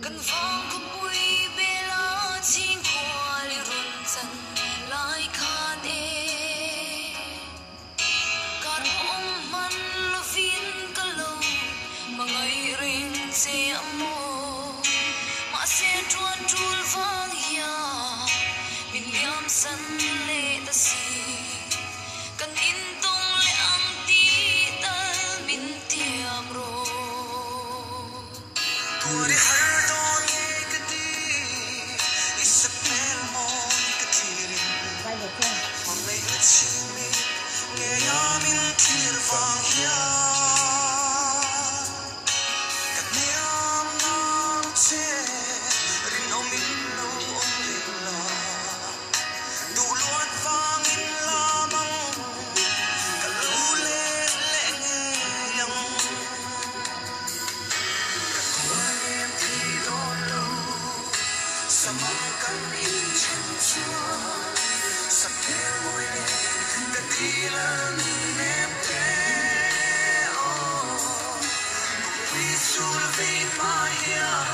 gần phong không vui bê lá chinh hoa li run chân lại khan e cát om man lo vin cả lâu mà ngày ring se amo mà se tuan tul vang ya min yam san le ta si kan in tong le ang ti tal min tiam ro Turi har don ka di isa pel mon ka tirin Om lay chimi nghe yamin tir vang ya Kat niam nang che rin omin no om la Du luat vang in lamang kalule le nghe yang Semakan insan suan Sampai mulai ketilan nempe Oh Bisul vin mahian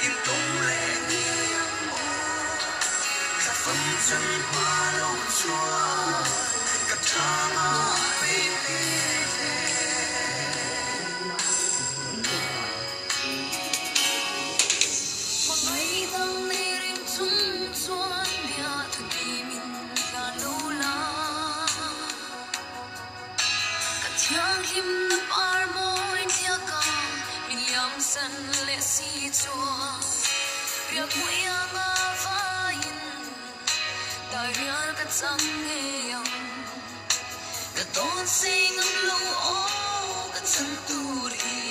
Intong lengi yang oh Kafam chân hoa lâu chuan Katama pipi Yang him par moi tia ka min yam san le si chua ria kuya nga vain ta rial ka chang he yang ka ton sing ang lo o ka chan turi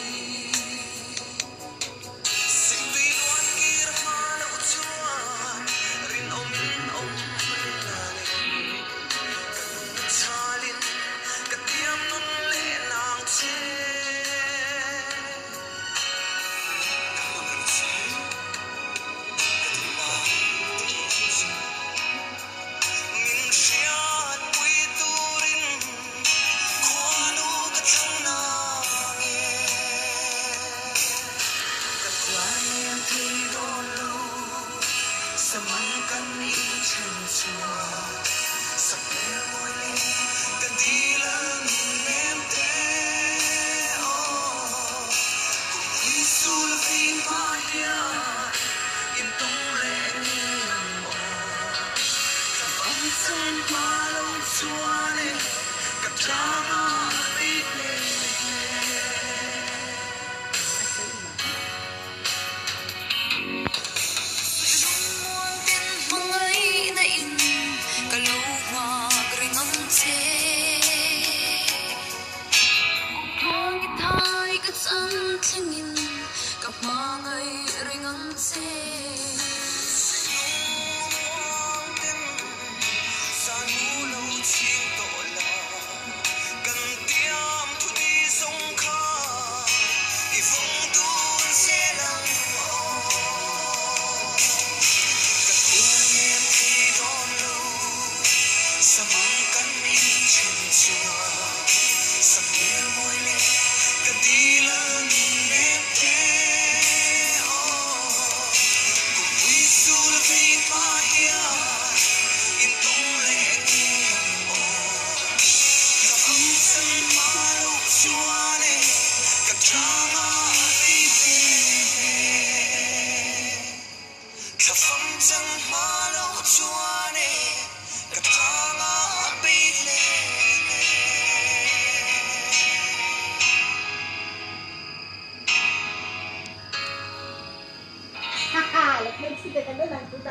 Semakan insan suan Sampai mulai ketilang nemte Oh Kuisul vin mahian Intong lengi ang oh Kapag sen malong suane Katama pitle Ang tingin kapag ay ringang se Sinumuang din sa nulaw ching tola Gantiam tudi song ka Ifong dun selang mo Katunin tidon lo Sa mangkan inchin chua Sa pilmoy le Kadilang nemte oh Kuisul vin mahian Intong lengi oh Kapam san malok suane Katama pipi Kapam san malok suane Katama pipi Haha, let's make it a little bit